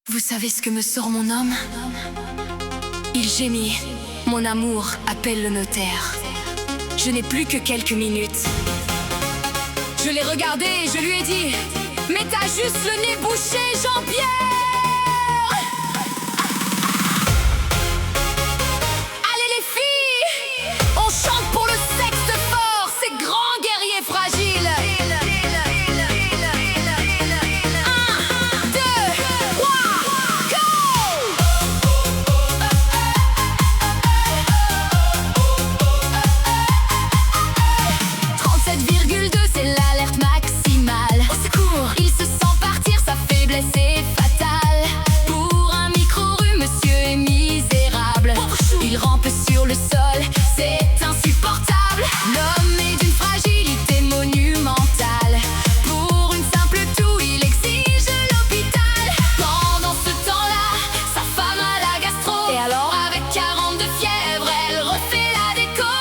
Vous savez ce que me sort mon homme? Il gémit. Mon amour appelle le notaire. Je n'ai plus que quelques minutes. Je l'ai regardé et je lui ai dit: mais t'as juste le nez bouché, Jean-Pierre! Allez les filles, on chante pour le sexe fort, ces grands guerriers fragiles. 1, 2, 3, go! 37,2, c'est l'alerte maximale. Au secours, il se sent partir, sa faiblesse est fatale. Pour un micro-rue, monsieur est misérable. Il rampe sur le sol, c'est insupportable. L'homme est d'une fragilité monumentale. Pour une simple toux, il exige l'hôpital. Pendant ce temps-là, sa femme a la gastro. Et alors, avec 40 de fièvre, elle refait la déco.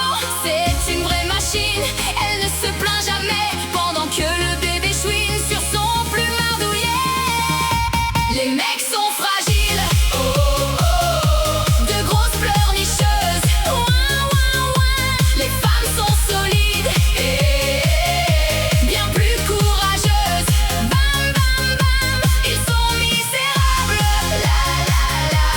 C'est une vraie machine, elle ne se plaint jamais. Pendant que le bébé chouine sur son plumard douillet. Les mecs sont fragiles, oh, oh, oh. De grosses pleurnicheuses, ouin, ouin, ouin. Les femmes sont solides et bien plus courageuses. Bam, bam, bam, ils sont misérables. La, la, la,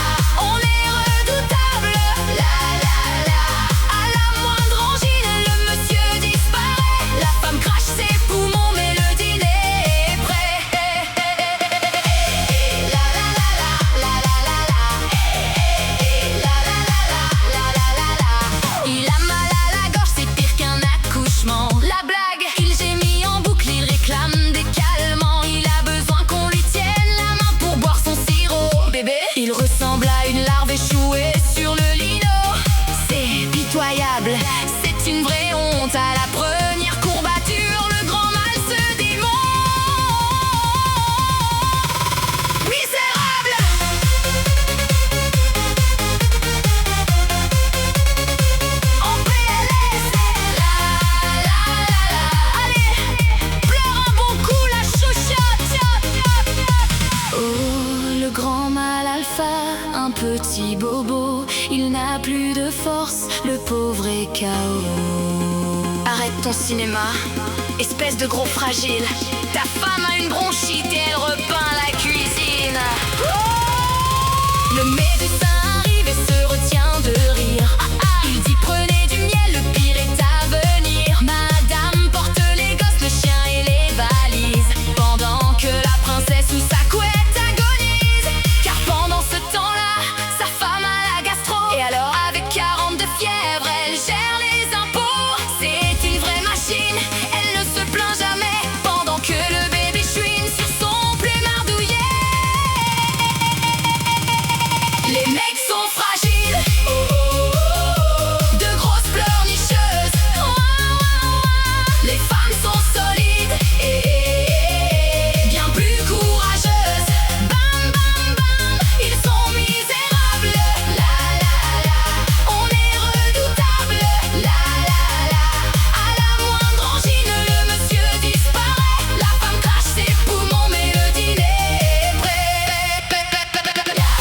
on est redoutable. La, la, la, à la moindre angine, le monsieur disparaît. La femme crache ses poumons, mais le dîner est prêt. La, la, la, la, la, la, la, la. La, la, la, la, la, la, la, la. Il a mal à la gorge, c'est pire qu'un accouchement. La blague, il gémit en boucle, il réclame des calmants. Il a besoin qu'on lui tienne la main pour boire son sirop. Bébé, il ressemble à une larve échouée sur le lino. C'est pitoyable, c'est une vraie honte. À la première courbature, le grand mal se démonte. Misérable! En PLS, la la la la. Allez, pleure un bon coup, la chouchotte. Oh, le grand mal alpha, un petit bobo. Il n'a plus de force, le pauvre est KO. Arrête ton cinéma, espèce de gros fragile. Ta femme a une bronchite et elle repeint la cuisine. Le médecin arrive et se retient de rire. Il dit: prenez du miel, le pire est à venir. Madame porte les gosses, le chien et les valises, pendant que la princesse sous sa couette agonise. Car pendant ce temps-là, sa femme a la gastro. Et alors, avec 40 de fièvre, elle gère les impôts. C'est une vraie machine, elle ne se plaint jamais. Pendant que le bébé chouine sur son plumard douillet. Les mecs sont fragiles, oh, oh, oh. De grosses pleurnicheuses, ouin, ouin, ouin. Les femmes sont solides et bien plus courageuses. Bam, bam, bam, ils sont misérables. La, la, la, on est redoutable. La, la, la, à la moindre angine, le monsieur disparaît. La femme crache ses poumons, mais le dîner est prêt. La, la, la,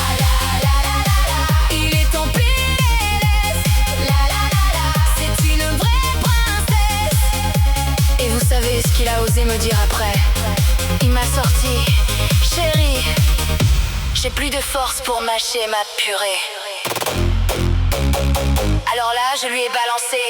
la, la, la. Il est en PLS. La, la, la, la, c'est une vraie princesse. Et vous savez ce qu'il a osé me dire après? Il m'a sorti: chérie, j'ai plus de force pour mâcher ma purée. Alors là, je lui ai balancé: